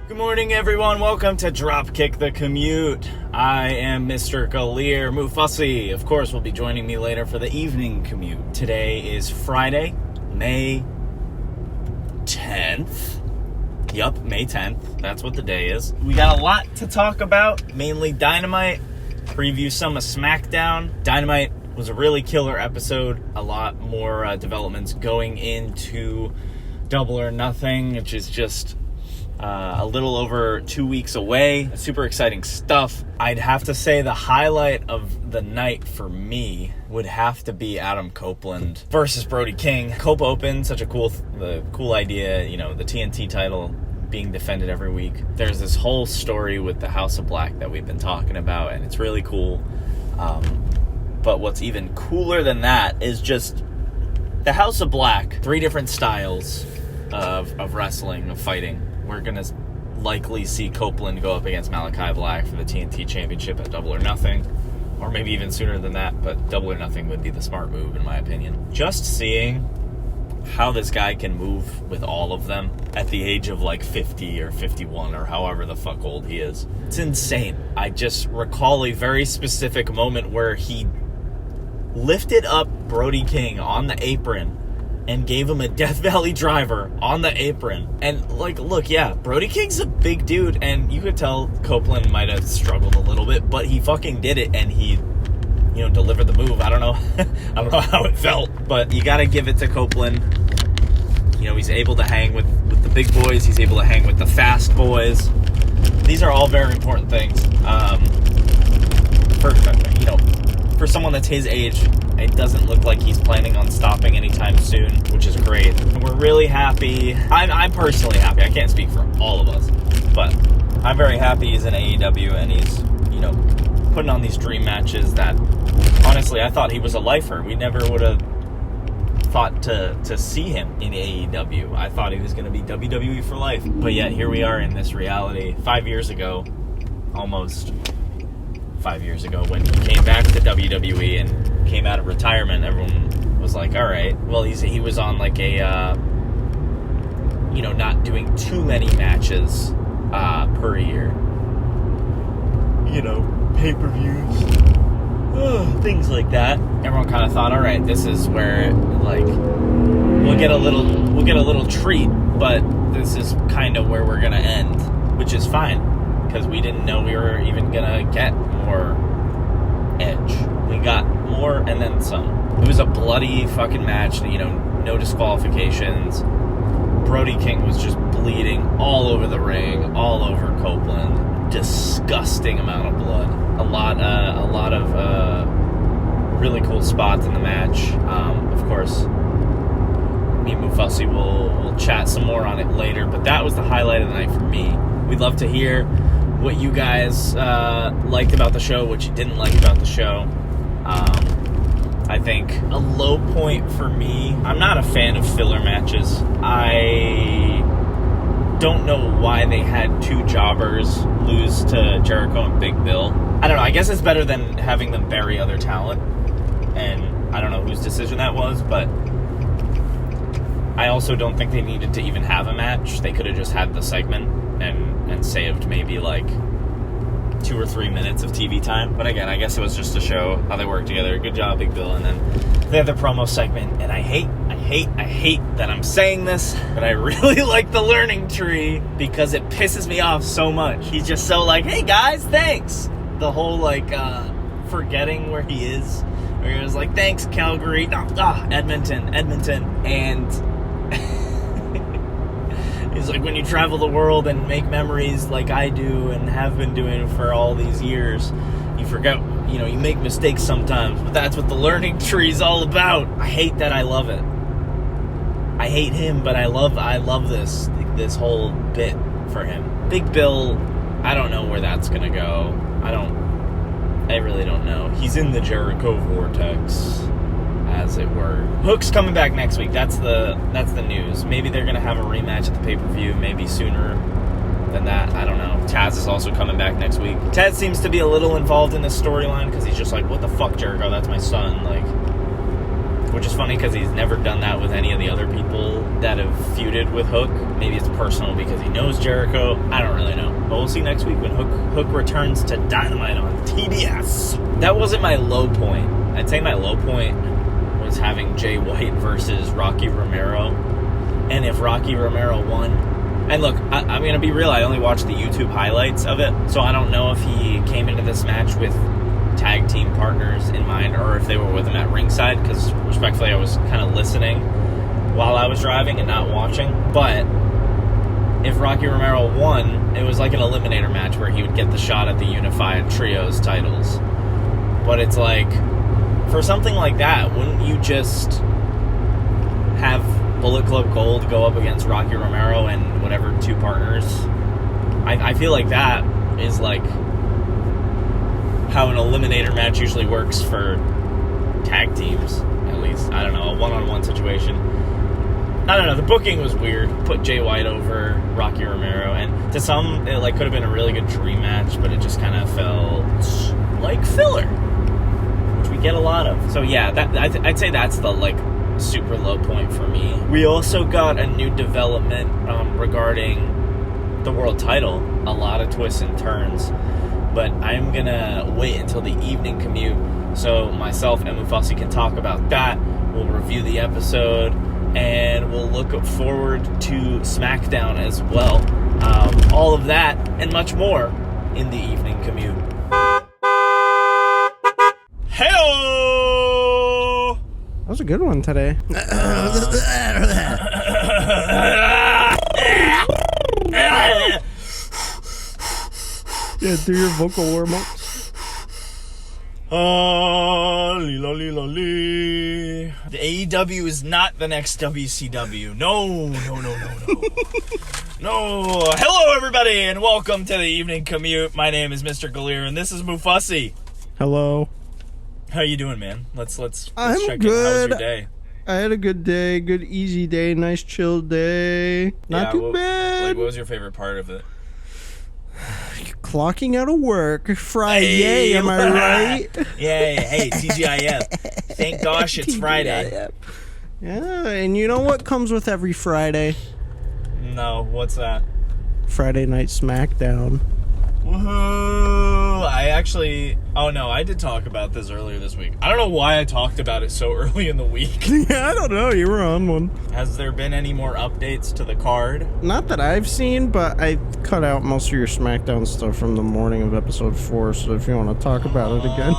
Good morning, everyone. Welcome to Dropkick the Commute. I am MrGaleer Mufussy. Of course, will be joining me later for the evening commute. Today is Friday, May 10th. Yup, May 10th. That's what the day is. We got a lot to talk about, mainly Dynamite. Preview some of SmackDown. Dynamite was a really killer episode. A lot more developments going into Double or Nothing, which is just a little over 2 weeks away. Super exciting stuff. I'd have to say the highlight of the night for me would have to be Adam Copeland versus Brody King. Cope Open, such a cool idea, the TNT title being defended every week. There's this whole story with the House of Black that we've been talking about, and it's really cool. But what's even cooler than that is just the House of Black, 3 different styles of wrestling, of fighting. We're going to likely see Copeland go up against Malachi Black for the TNT Championship at Double or Nothing. Or maybe even sooner than that, but Double or Nothing would be the smart move, in my opinion. Just seeing how this guy can move with all of them at the age of 50 or 51 or however the fuck old he is. It's insane. I just recall a very specific moment where he lifted up Brody King on the apron and gave him a Death Valley driver on the apron. And, look, yeah, Brody King's a big dude, and you could tell Copeland might have struggled a little bit, but he fucking did it, and he, delivered the move. I don't know how it felt, but you gotta give it to Copeland. He's able to hang with the big boys. He's able to hang with the fast boys. These are all very important things. For someone that's his age, it doesn't look like he's planning on stopping anytime soon, which is great. We're really happy. I'm personally happy. I can't speak for all of us, but I'm very happy he's in AEW and he's, putting on these dream matches that, honestly, I thought he was a lifer. We never would have thought to see him in AEW. I thought he was going to be WWE for life. But yet, here we are in this reality. 5 years ago, almost 5 years ago, when he came back to WWE and came out of retirement, everyone was like, all right, well, he was on not doing too many matches per year. Pay-per-views, things like that. Everyone kind of thought, all right, this is where, we'll get a little treat, but this is kind of where we're going to end, which is fine, because we didn't know we were even going to get more edge. We got more and then some. It was a bloody fucking match, no disqualifications. Brody King was just bleeding all over the ring, all over Copeland. Disgusting amount of blood. A lot of really cool spots in the match. Of course, me and Mufussy will chat some more on it later, but that was the highlight of the night for me. We'd love to hear what you guys liked about the show, what you didn't like about the show. I think a low point for me, I'm not a fan of filler matches. I don't know why they had 2 jobbers lose to Jericho and Big Bill. I don't know, I guess it's better than having them bury other talent, and I don't know whose decision that was, but I also don't think they needed to even have a match. They could have just had the segment and saved maybe 2 or 3 minutes of TV time. But again, I guess it was just to show how they work together. Good job, Big Bill. And then they have the promo segment, and I hate that I'm saying this, but I really like the learning tree because it pisses me off so much. He's just so hey guys, thanks. The whole forgetting where he is. Where he was thanks, Calgary, Edmonton, and he's when you travel the world and make memories like I do and have been doing for all these years, you forget, you make mistakes sometimes, but that's what the learning tree is all about. I hate that. I love it. I hate him, but I love this whole bit for him. Big Bill, I don't know where that's gonna go. I really don't know. He's in the Jericho vortex, as it were. Hook's coming back next week. That's the news. Maybe they're gonna have a rematch at the pay-per-view, maybe sooner than that. I don't know. Taz is also coming back next week. Taz seems to be a little involved in this storyline because he's just what the fuck, Jericho? That's my son. which is funny because he's never done that with any of the other people that have feuded with Hook. Maybe it's personal because he knows Jericho. I don't really know. But we'll see next week when Hook returns to Dynamite on TBS. That wasn't my low point. I'd say my low point was having Jay White versus Rocky Romero. And if Rocky Romero won... And look, I'm going to be real. I only watched the YouTube highlights of it. So I don't know if he came into this match with tag team partners in mind or if they were with him at ringside, because respectfully I was kind of listening while I was driving and not watching. But if Rocky Romero won, it was like an eliminator match where he would get the shot at the Unified Trios titles. But it's like, for something like that, wouldn't you just have Bullet Club Gold go up against Rocky Romero and whatever two partners? I feel like that is like how an eliminator match usually works for tag teams, at least. I don't know, a one-on-one situation. I don't know, the booking was weird. Put Jay White over Rocky Romero, and to some, it like could have been a really good dream match, but it just kind of felt like filler, which we get a lot of. So yeah, I'd say that's the like super low point for me. We also got a new development regarding the world title. A lot of twists and turns. But I'm going to wait until the evening commute so myself and Mufussy can talk about that. We'll review the episode, and we'll look forward to SmackDown as well. All of that and much more in the evening commute. Hey-o! That was a good one today. Yeah, do your vocal warm-ups. The AEW is not the next WCW. No. No. Hello, everybody, and welcome to the evening commute. My name is MrGaleer, and this is Mufussy. Hello. How you doing, man? Let's I'm check good. in. How was your day? I had a good day, good easy day, nice chill day. Not too bad. Like, what was your favorite part of it? Clocking out of work Friday, am I right? Yeah, hey, TGIF. Thank gosh it's Friday. Yeah, and you know what comes with every Friday? No, what's that? Friday Night SmackDown. Woohoo! I did talk about this earlier this week. I don't know why I talked about it so early in the week. Yeah, I don't know. You were on one. Has there been any more updates to the card? Not that I've seen, but I cut out most of your SmackDown stuff from the morning of episode 4, so if you want to talk about it again,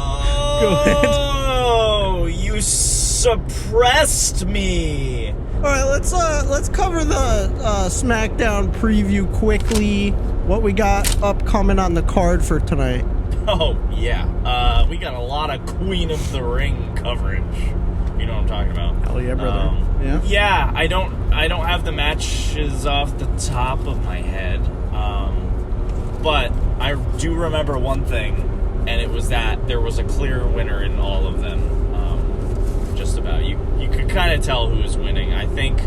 go ahead. Oh, you suppressed me! Alright, let's cover the SmackDown preview quickly. What we got upcoming on the card for tonight. Oh, yeah. We got a lot of Queen of the Ring coverage. You know what I'm talking about. Hell yeah, brother. Yeah, I don't have the matches off the top of my head. But I do remember one thing, and it was that there was a clear winner in all of them. Just about. You could kind of tell who was winning. I think...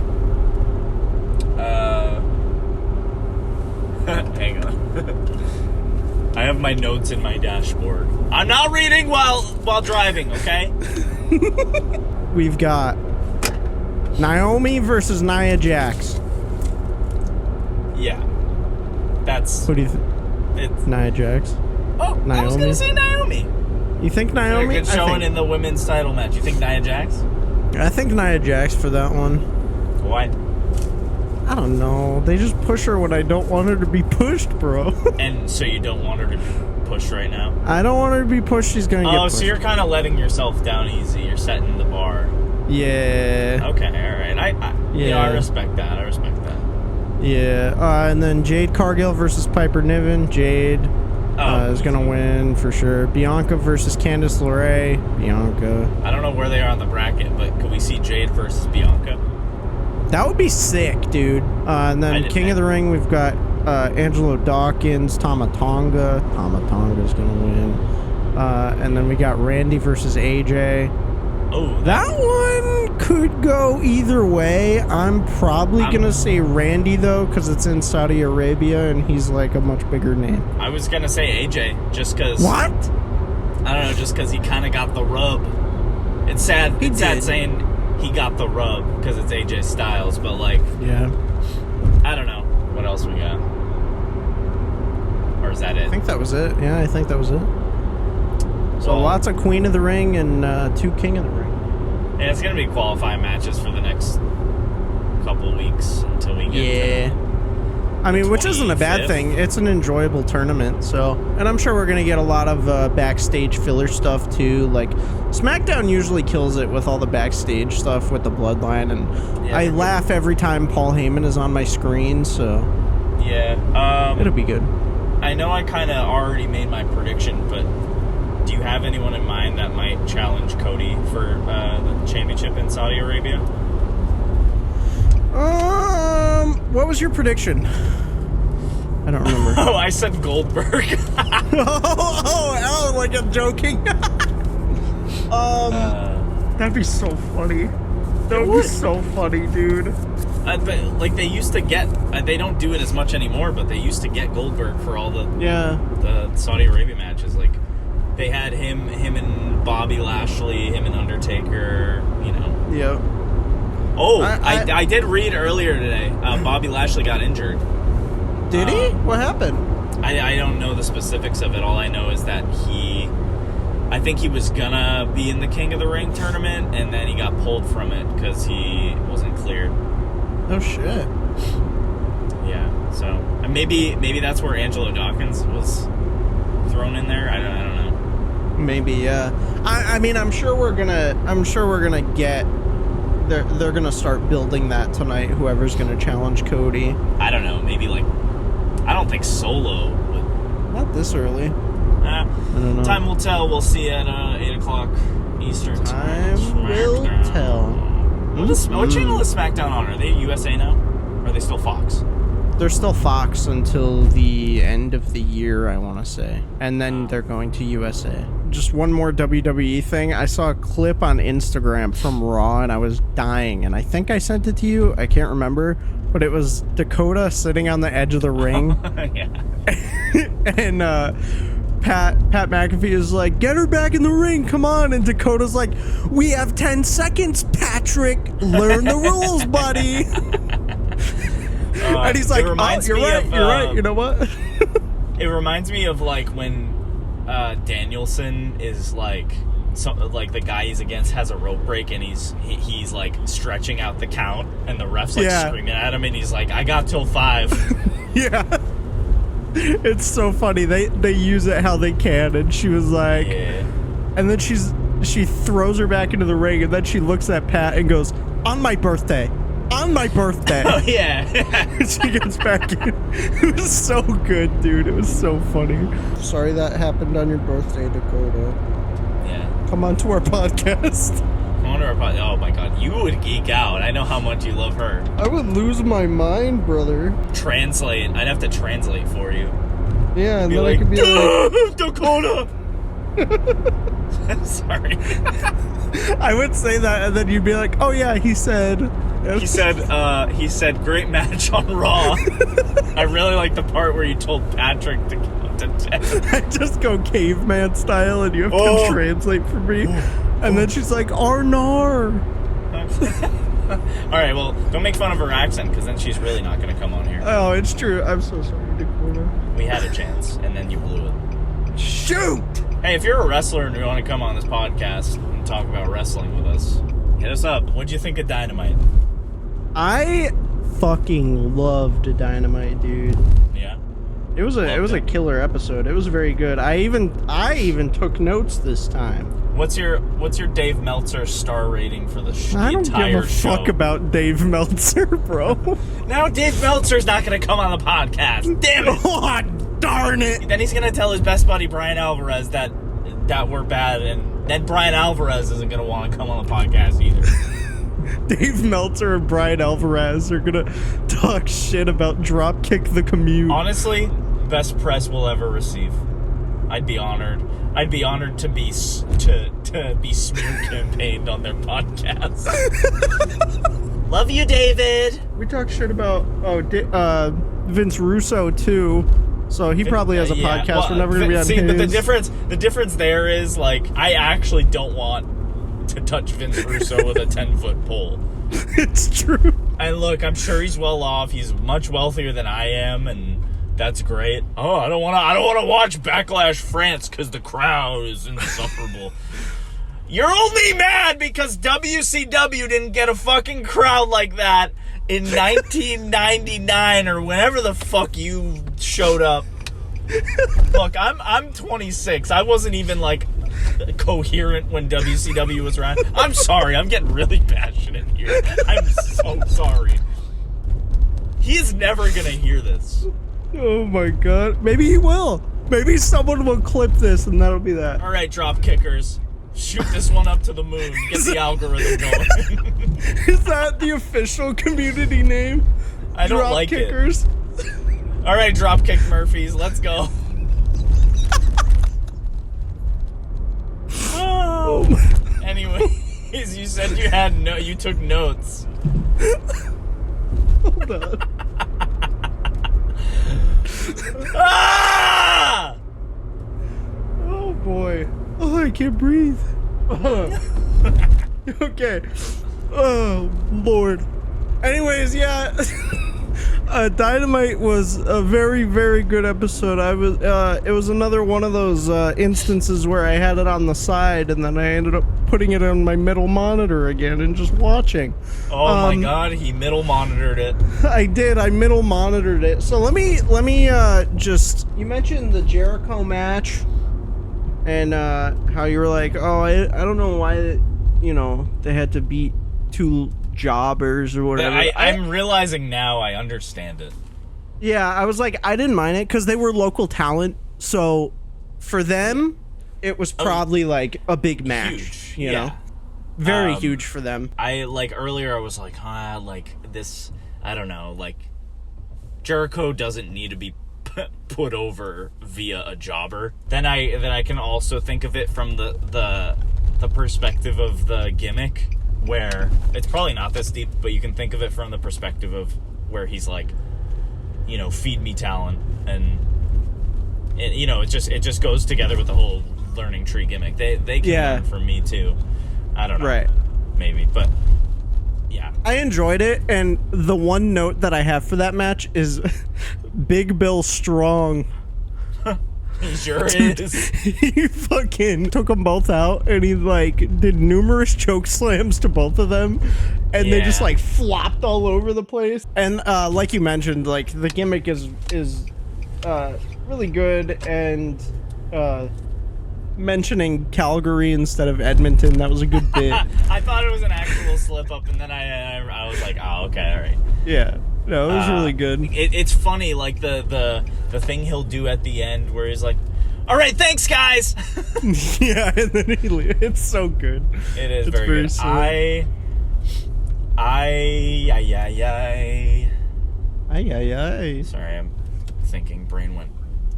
hang on. I have my notes in my dashboard. I'm not reading while driving, okay? We've got Naomi versus Nia Jax. Yeah. That's... Who do you think? It's Nia Jax. Oh, Naomi? I was going to say Naomi. You think Naomi? Good showing in the women's title match. You think Nia Jax? I think Nia Jax for that one. Why? I don't know. They just push her when I don't want her to be pushed, bro. And so you don't want her to be pushed right now? I don't want her to be pushed. She's going to get pushed. Oh, so you're kind of letting yourself down easy. You're setting the bar. Yeah. Okay, all right. I respect that. Yeah. And then Jade Cargill versus Piper Niven. Jade is going to win for sure. Bianca versus Candice LeRae. Bianca. I don't know where they are on the bracket, but could we see Jade versus Bianca? That would be sick, dude. And then King of the Ring, we've got Angelo Dawkins, Tama Tonga. Tama Tonga's going to win. And then we got Randy versus AJ. Oh, that one could go either way. I'm probably going to say Randy, though, because it's in Saudi Arabia, and he's like a much bigger name. I was going to say AJ, just because... What? I don't know, just because he kind of got the rub. It's sad. It's sad saying he got the rub because it's AJ Styles, but like, Yeah. I don't know what else we got. Or is that it? I think that was it. Yeah, I think that was it. So Well, lots of Queen of the Ring and 2 King of the Ring. and it's gonna be qualifying matches for the next couple weeks until we get. I mean, which isn't a bad 25th. thing. It's an enjoyable tournament, so... And I'm sure we're going to get a lot of backstage filler stuff, too. Like, SmackDown usually kills it with all the backstage stuff with the Bloodline, and Yeah, I they're laugh every time Paul Heyman is on my screen, so... Yeah. It'll be good. I know I kind of already made my prediction, but do you have anyone in mind that might challenge Cody for the championship in Saudi Arabia? What was your prediction? I don't remember. Oh, I said Goldberg. Like I'm joking. That'd be so funny. That would be so funny, dude. But, like, they used to get... they don't do it as much anymore, but they used to get Goldberg for all the Saudi Arabia matches. Like, they had him and Bobby Lashley, him and Undertaker, you know. Yeah. Oh, I did read earlier today, Bobby Lashley got injured. Did he? What happened? I don't know the specifics of it. All I know is that I think he was gonna be in the King of the Ring tournament, and then he got pulled from it because he wasn't cleared. Oh, shit. Yeah, so maybe that's where Angelo Dawkins was thrown in there. I don't know. Maybe, yeah. I mean, I'm sure we're gonna get... They're gonna start building that tonight, whoever's gonna challenge Cody. I don't know, maybe like... I don't think Solo would... Not this early. I don't know. Time will tell. We'll see at 8 o'clock Eastern Time will SmackDown. tell. What channel is SmackDown on? Are they USA now? Or are they still Fox? They're still Fox until the end of the year, I want to say. And then they're going to USA. Just one more WWE thing. I saw a clip on Instagram from Raw, and I was dying. And I think I sent it to you. I can't remember. But it was Dakota sitting on the edge of the ring. Yeah. And Pat McAfee is like, get her back in the ring, come on. And Dakota's like, we have 10 seconds, Patrick. Learn the rules, buddy. And he's like, oh, you're right. You know what? It reminds me of like when Danielson is like, like the guy he's against has a rope break, and he's like stretching out the count, and the ref's like screaming at him, and he's like, I got till 5. Yeah. It's so funny. They use it how they can, and she was like, and then she throws her back into the ring, and then she looks at Pat and goes, on my birthday. On my birthday. Oh, yeah. She gets back in. It was so good, dude. It was so funny. Sorry that happened on your birthday, Dakota. Yeah. Come on to our podcast. Oh my god, you would geek out. I know how much you love her. I would lose my mind, brother. Translate. I'd have to translate for you. Yeah, and Be then like, I could be like... Dakota! Sorry. I would say that, and then you'd be like, oh yeah, he said... He said, great match on Raw. I really like the part where you told Patrick to count to 10. I just go caveman style, and you have to translate for me. And then she's like, Arnar. Alright, well, don't make fun of her accent, because then she's really not going to come on here. Oh, it's true. I'm so sorry, Dakota. We had a chance, and then you blew it. Shoot! Hey, if you're a wrestler and you want to come on this podcast and talk about wrestling with us, hit us up. What'd you think of Dynamite? I fucking loved Dynamite, dude. Yeah? It was a killer episode. It was very good. I even took notes this time. What's your Dave Meltzer star rating for the entire show? I don't give a fuck about Dave Meltzer, bro. Now Dave Meltzer's not going to come on the podcast. Damn it! Oh, darn it! Then he's going to tell his best buddy Brian Alvarez that we're bad, and then Brian Alvarez isn't going to want to come on the podcast either. Dave Meltzer and Brian Alvarez are going to talk shit about Dropkick the Commute. Honestly, best press we'll ever receive. I'd be honored. I'd be honored to be smear campaigned on their podcast. Love you, David. We talk shit about Vince Russo too, so he probably has a podcast. Well, we're never gonna be on his. But the difference there is, like, I actually don't want to touch Vince Russo with a 10-foot pole. It's true. And look, I'm sure he's well off. He's much wealthier than I am, and that's great. Oh, I don't want to watch Backlash France because the crowd is insufferable. You're only mad because WCW didn't get a fucking crowd like that in 1999 or whenever the fuck you showed up. Look, I'm 26. I wasn't even like coherent when WCW was around. I'm sorry. I'm getting really passionate here. I'm so sorry. He's never gonna hear this. Oh my god. Maybe he will. Maybe someone will clip this and that'll be that. All right, drop kickers. Shoot this one up to the moon. Get the algorithm going. Is that the official community name? I don't Drop like kickers? it. All right, Dropkick Murphys, let's go. Oh. Anyways, you said you took notes. Hold on. Ah! Oh boy. Oh, I can't breathe. Okay. Oh Lord. Anyways, yeah. Dynamite was a very, very good episode. It was another one of those instances where I had it on the side and then I ended up putting it on my middle monitor again and just watching. Oh my god, he middle monitored it. I did. I middle monitored it. So let me just. You mentioned the Jericho match and how you were like, oh, I don't know why they had to beat two jobbers or whatever. I'm realizing now I understand it. Yeah, I was like, I didn't mind it because they were local talent. So for them, it was probably like a big match, huge. you know? Very huge for them. Earlier I was like, this, I don't know, like, Jericho doesn't need to be put over via a jobber. Then I can also think of it from the perspective of the gimmick, where it's probably not this deep, but you can think of it from the perspective of where he's like, feed me talent, and it just goes together with the whole learning tree gimmick. They can learn from me too. I don't know. Right. Maybe, but yeah. I enjoyed it, and the one note that I have for that match is Big Bill Strong. He sure is. He fucking took them both out, and he did numerous choke slams to both of them, and they just flopped all over the place. And like you mentioned, the gimmick is really good, and mentioning Calgary instead of Edmonton, that was a good bit. I thought it was an actual slip up, and then I was like, oh, okay, all right. Yeah. No, it was really good. It's funny, the thing he'll do at the end where he's like, all right, thanks, guys. Yeah, and then it's so good. It is very good. Sweet. Sorry, I'm thinking, brain went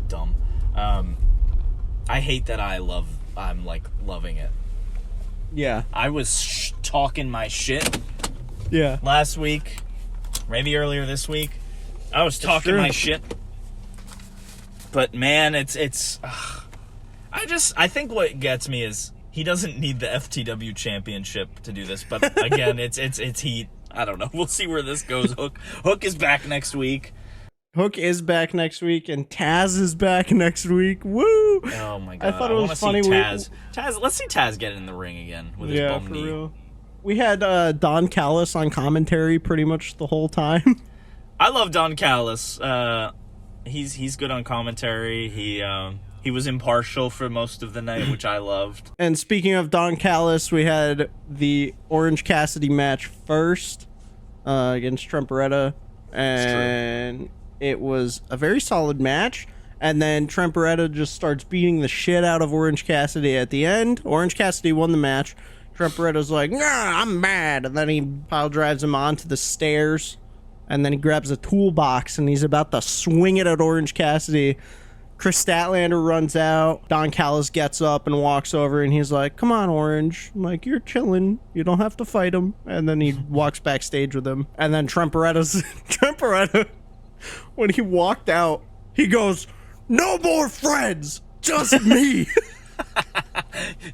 dumb. I hate that I'm loving it. Yeah. I was talking my shit. Yeah. Last week. Maybe earlier this week, I was talking my shit. But man, I think what gets me is he doesn't need the FTW championship to do this. But again, it's heat. I don't know. We'll see where this goes. Hook is back next week. Hook is back next week, and Taz is back next week. Woo! Oh my god! I thought it was funny. Taz, let's see Taz get in the ring again with his bum knee. Real. We had Don Callis on commentary pretty much the whole time. I love Don Callis. He's good on commentary. He was impartial for most of the night, which I loved. And speaking of Don Callis, we had the Orange Cassidy match first against Tremperetta, and it was a very solid match. And then Tremperetta just starts beating the shit out of Orange Cassidy at the end. Orange Cassidy won the match. Tremperetta's like, nah, I'm mad. And then he pile drives him onto the stairs. And then he grabs a toolbox and he's about to swing it at Orange Cassidy. Chris Statlander runs out. Don Callis gets up and walks over and he's like, come on, Orange. I'm like, you're chilling. You don't have to fight him. And then he walks backstage with him. And then Tremperetta, when he walked out, he goes, no more friends, just me.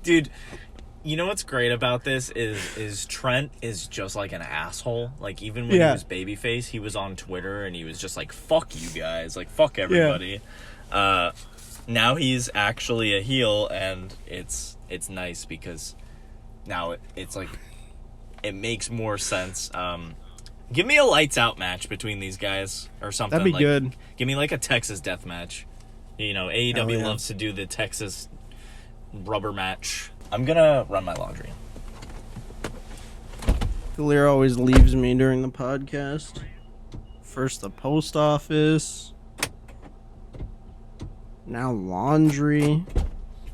Dude, You know what's great about this is Trent is just like an asshole. Like, even when he was babyface, he was on Twitter and he was just like, fuck you guys, like, fuck everybody. Now he's actually a heel, and it's nice because now it's like, it makes more sense. Give me a lights out match between these guys or something. That'd be good. Give me like a Texas death match. You know, AEW loves to do the Texas rubber match. I'm gonna run my laundry. Galeer always leaves me during the podcast. First the post office. Now laundry.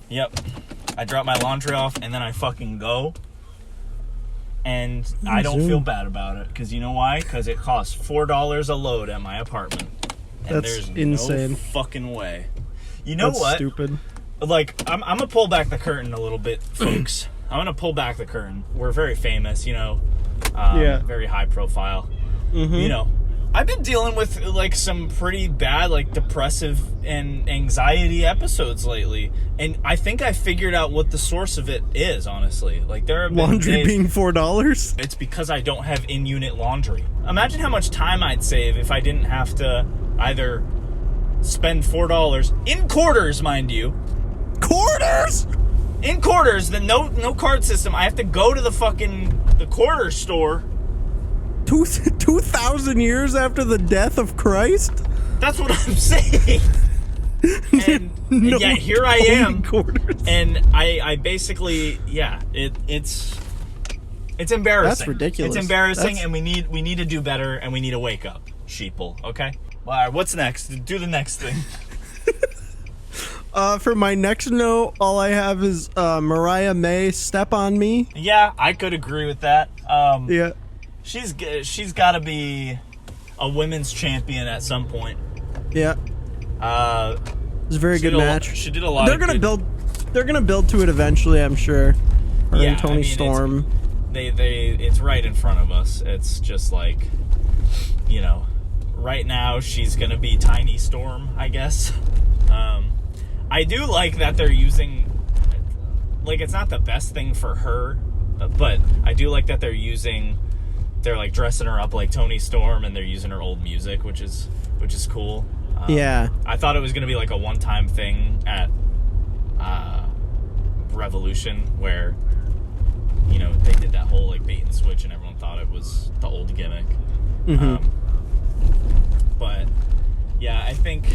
Yep. I drop my laundry off and then I fucking go. And I don't feel bad about it. Because you know why? Because it costs $4 a load at my apartment. And That's there's insane. No fucking way. You know That's what? Stupid. Like, I'm going to pull back the curtain a little bit, folks. I'm going to pull back the curtain. We're very famous, you know. Very high profile. Mm-hmm. You know, I've been dealing with, like, some pretty bad, like, depressive and anxiety episodes lately. And I think I figured out what the source of it is, honestly. Like, there have been laundry days, being $4? It's because I don't have in-unit laundry. Imagine how much time I'd save if I didn't have to either spend $4 in quarters, mind you. Quarters? In quarters, no card system. I have to go to the quarter store. 2,000 years after the death of Christ? That's what I'm saying. And yet here I am. Quarters. And I basically, it's embarrassing. That's ridiculous. It's embarrassing, and we need to do better, and we need to wake up, sheeple. Okay. All right. What's next? Do the next thing. For my next note, all I have is Mariah May, Step on Me. Yeah, I could agree with that. Yeah. She's got to be a women's champion at some point. Yeah. It's a very good match. She did a lot. They're gonna build to it eventually, I'm sure. Her and Tony Storm. It's right in front of us. It's just like, you know, right now she's gonna be Tiny Storm, I guess. I do like that they're using, like, it's not the best thing for her, but I do like that they're like dressing her up like Tony Storm, and they're using her old music, which is cool. Yeah. I thought it was going to be like a one-time thing at Revolution, where, you know, they did that whole like bait and switch and everyone thought it was the old gimmick. Mm-hmm. But yeah, I think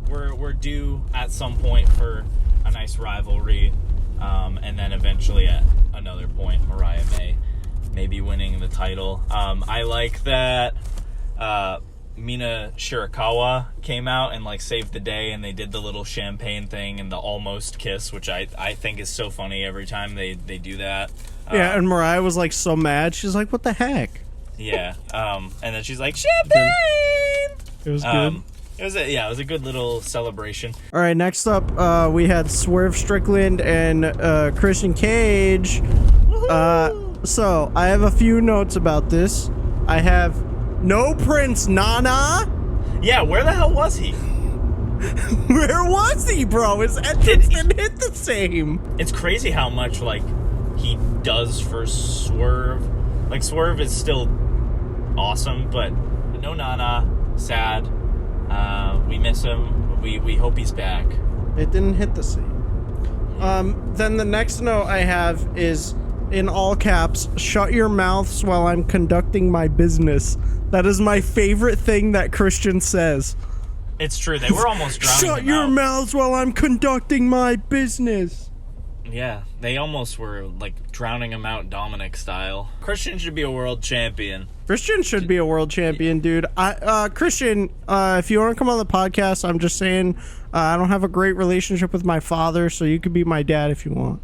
we're due at some point for a nice rivalry, and then eventually at another point Mariah May maybe winning the title. I like that Mina Shirakawa came out and like saved the day, and they did the little champagne thing and the almost kiss, which I think is so funny every time they do that. Yeah, and Mariah was like so mad. She's like, "What the heck?" Yeah, and then she's like, "Champagne." It was good. It was a good little celebration. All right, next up, we had Swerve Strickland and Christian Cage. So I have a few notes about this. I have no Prince Nana. Yeah, where the hell was he? Where was he, bro? His entrance didn't hit the same. It's crazy how much like he does for Swerve. Like, Swerve is still awesome, but no Nana. Sad. We miss him. We hope he's back. It didn't hit the same. Then the next note I have is, in all caps, "Shut your mouths while I'm conducting my business." That is my favorite thing that Christian says. It's true. They were almost drowning Shut him your out. mouths while I'm conducting my business. Yeah, they almost were like drowning him out Dominic style. Christian should be a world champion. Christian should be a world champion, dude. Christian, if you want to come on the podcast, I'm just saying, I don't have a great relationship with my father, so you could be my dad if you want.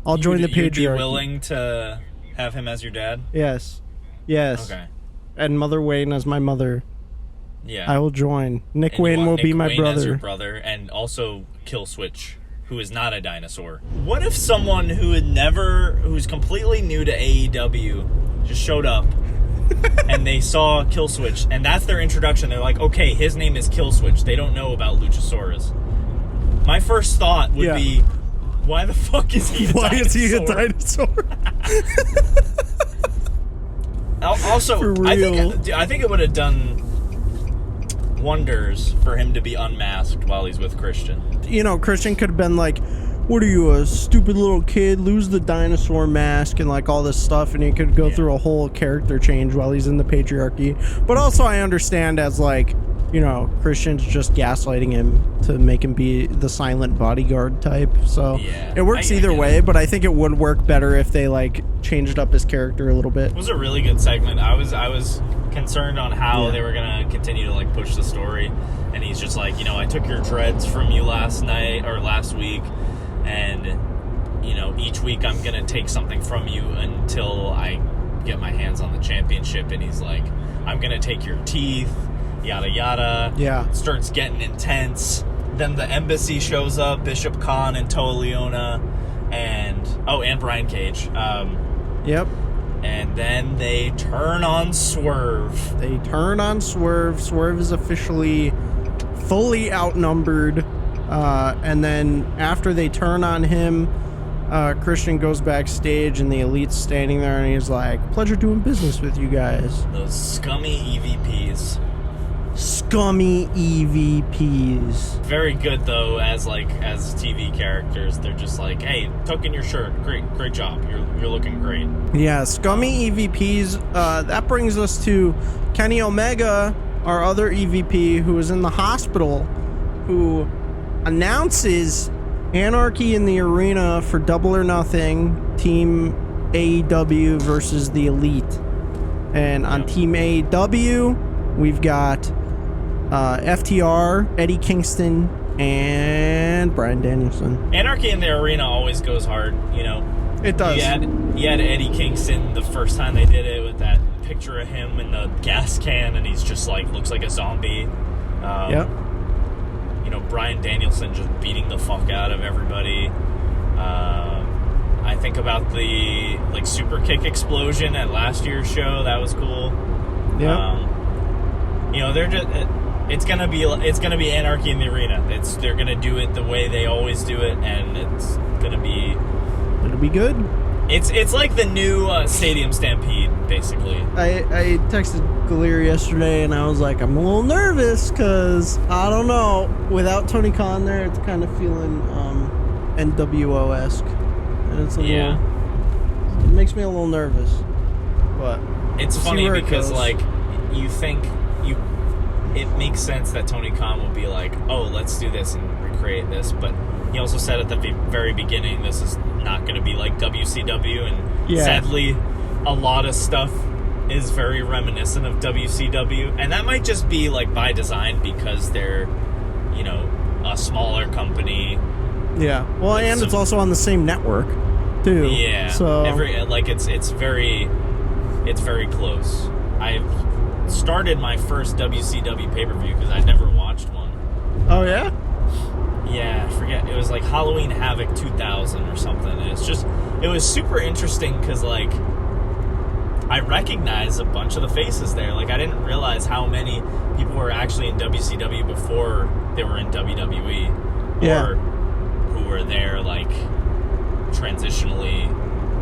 I'll join the patriarchy. You'd be willing to have him as your dad? Yes. Okay. And Mother Wayne as my mother. Yeah. I will join. Nick Wayne will be my Wayne brother. As your brother, and also Killswitch, who is not a dinosaur. What if someone who's completely new to AEW just showed up and they saw Killswitch, and that's their introduction? They're like, okay, his name is Killswitch. They don't know about Luchasaurus. My first thought would be, Why the fuck is he a dinosaur? Why is he a dinosaur? Also, For real. I think it would have done wonders for him to be unmasked while he's with Christian. You know, Christian could have been like, what are you, a stupid little kid? Lose the dinosaur mask and like all this stuff, and he could go through a whole character change while he's in the patriarchy. But also I understand as like, you know, Christian's just gaslighting him to make him be the silent bodyguard type. So it works either way, but I think it would work better if they like changed up his character a little bit. It was a really good segment. I was concerned on how they were gonna continue to like push the story, and he's just like, you know, I took your dreads from you last week, and you know, each week I'm gonna take something from you until I get my hands on the championship. And he's like, I'm gonna take your teeth, yada yada. Yeah. Starts getting intense. Then the embassy shows up, Bishop Khan and Toa Leona, and Brian Cage. Yep. And then they turn on Swerve. Swerve is officially fully outnumbered. And then after they turn on him, Christian goes backstage and the Elite's standing there and he's like, pleasure doing business with you guys. Those scummy EVPs. Very good though, as TV characters. They're just like, hey, tuck in your shirt. Great job. You're looking great. Yeah, scummy EVPs. That brings us to Kenny Omega, our other EVP, who is in the hospital, who announces Anarchy in the Arena for Double or Nothing, Team AEW versus the Elite. And on Team AEW, we've got FTR, Eddie Kingston, and Bryan Danielson. Anarchy in the Arena always goes hard, you know. It does. You had Eddie Kingston the first time they did it with that picture of him in the gas can, and he's just like, looks like a zombie. Yep. You know, Bryan Danielson just beating the fuck out of everybody. I think about the like super kick explosion at last year's show. That was cool. Yeah. You know, they're just it's gonna be Anarchy in the Arena. They're gonna do it the way they always do it, and it'll be good. It's like the new Stadium Stampede, basically. I texted Galeer yesterday and I was like, I'm a little nervous because I don't know, without Tony Khan there, it's kind of feeling NWO-esque, and it's a little, it makes me a little nervous. But it's funny because like you think it makes sense that Tony Khan will be like, oh, let's do this and recreate this, but he also said at the very beginning, this is not going to be like WCW, and sadly, a lot of stuff is very reminiscent of WCW, and that might just be like by design because they're, you know, a smaller company. Yeah, well, and it's also on the same network, too. Yeah, so it's very close. I've started my first WCW pay-per-view because I never watched one. Oh yeah. Yeah, I forget. It was like Halloween Havoc 2000 or something. And it was super interesting because, like, I recognized a bunch of the faces there. Like, I didn't realize how many people were actually in WCW before they were in WWE. Yeah. Or who were there, like, transitionally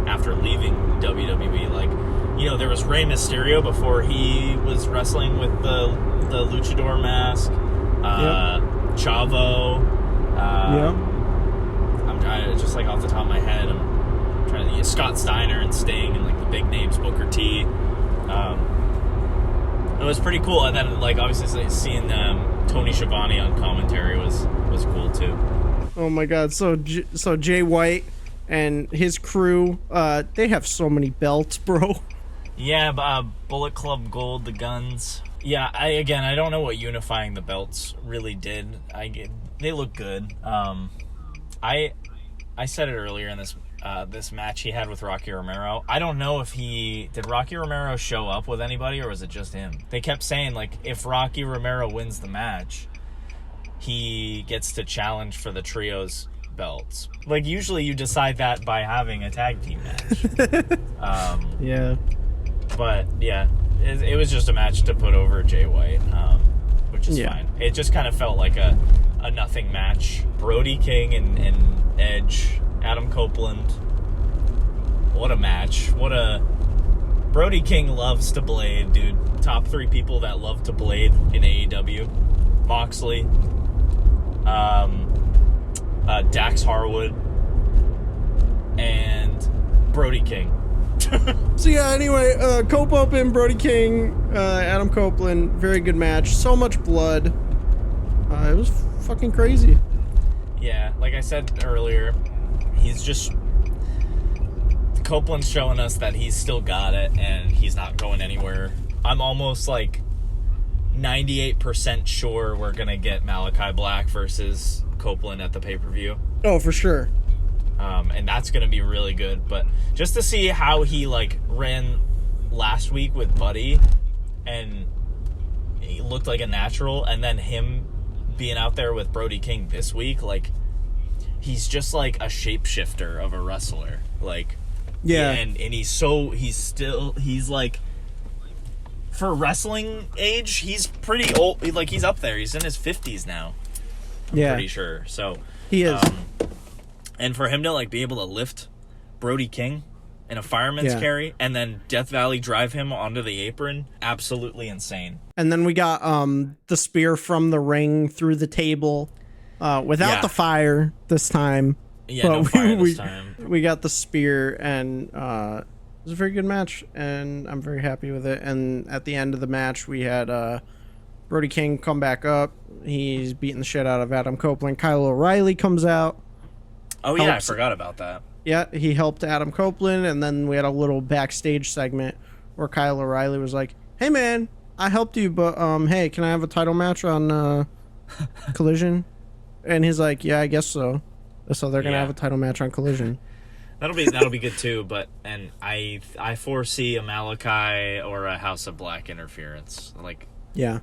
after leaving WWE. Like, you know, there was Rey Mysterio before he was wrestling with the luchador mask. Chavo. I'm just like off the top of my head, I'm trying to Scott Steiner and Sting and like the big names, Booker T. It was pretty cool, and then like obviously seeing Tony Schiavone on commentary was cool too. Oh my god! So Jay White and his crew, they have so many belts, bro. Yeah, Bullet Club Gold, the guns. Yeah, I don't know what unifying the belts really did. They look good. I said it earlier in this match he had with Rocky Romero. I don't know if did Rocky Romero show up with anybody or was it just him? They kept saying like if Rocky Romero wins the match, he gets to challenge for the trios belts. Like usually you decide that by having a tag team match. Yeah. But yeah, it was just a match to put over Jay White, which is fine. It just kind of felt like a nothing match. Brody King and Edge Adam Copeland. What a match. Brody King loves to blade, dude. Top 3 people that love to blade in AEW. Moxley. Dax Harwood. And Brody King. So yeah, anyway, Cope Open, Brody King, Adam Copeland, very good match. So much blood. It was fucking crazy. Yeah, like I said earlier, Copeland's showing us that he's still got it and he's not going anywhere. I'm almost like 98% sure we're gonna get Malachi Black versus Copeland at the pay-per-view. Oh, for sure. And that's gonna be really good. But just to see how he like ran last week with Buddy, and he looked like a natural, and then him being out there with Brody King this week, like he's just like a shapeshifter of a wrestler. Like, yeah, and he's like, for wrestling age, he's pretty old. Like, he's up there. He's in his 50s now. I'm pretty sure. So he is. And for him to like be able to lift Brody King in a fireman's carry and then Death Valley drive him onto the apron, absolutely insane. And then we got the spear from the ring through the table, without the fire this time. Yeah, no fire this time. We got the spear, and it was a very good match, and I'm very happy with it. And at the end of the match, we had Brody King come back up. He's beating the shit out of Adam Copeland. Kyle O'Reilly comes out. Oh, yeah, I forgot about that. Yeah, he helped Adam Copeland, and then we had a little backstage segment where Kyle O'Reilly was like, "Hey, man, I helped you, but, hey, can I have a title match on Collision?" And he's like, "Yeah, I guess so." So they're going to have a title match on Collision. That'll be good, too, and I foresee a Malachi or a House of Black interference. Like, yeah.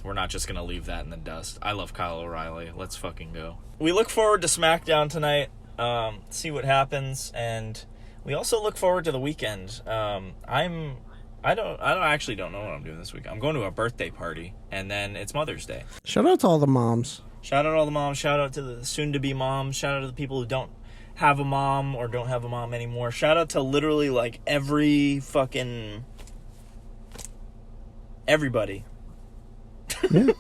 We're not just going to leave that in the dust. I love Kyle O'Reilly. Let's fucking go. We look forward to SmackDown tonight. See what happens, and we also look forward to the weekend. I actually don't know what I'm doing this week. I'm going to a birthday party, and then it's Mother's Day. Shout out to all the moms. Shout out to all the moms. Shout out to the soon-to-be moms. Shout out to the people who don't have a mom or don't have a mom anymore. Shout out to literally like everybody. Yeah.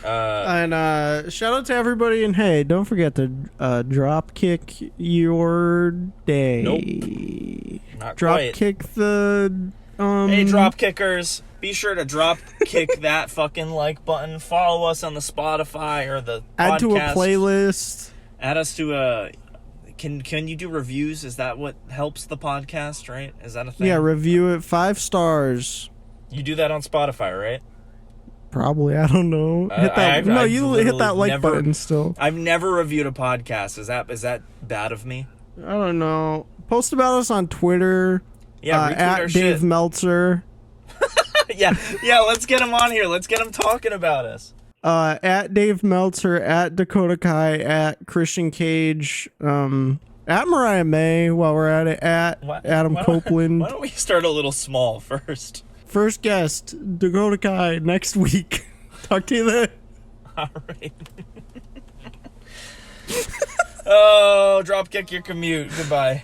And shout out to everybody, and hey, don't forget to drop kick your day. Nope, not drop quite. Kick the Hey, drop kickers, be sure to drop kick that fucking like button. Follow us on the Spotify or the add podcast. To a playlist. Add us to a. Can you do reviews? Is that what helps the podcast? Right? Is that a thing? Yeah, review it 5 stars. You do that on Spotify, right? Probably, I don't know. Hit that. You hit that like button still. I've never reviewed a podcast. Is that bad of me? I don't know. Post about us on Twitter. Yeah, at Dave shit. Meltzer. yeah. Let's get him on here. Let's get him talking about us. At Dave Meltzer, at Dakota Kai, at Christian Cage, at Mariah May. While we're at it, at Adam Copeland. Why don't we start a little small first? First guest, Dakota Kai, next week. Talk to you then. All right. Oh, Dropkick your commute. Goodbye.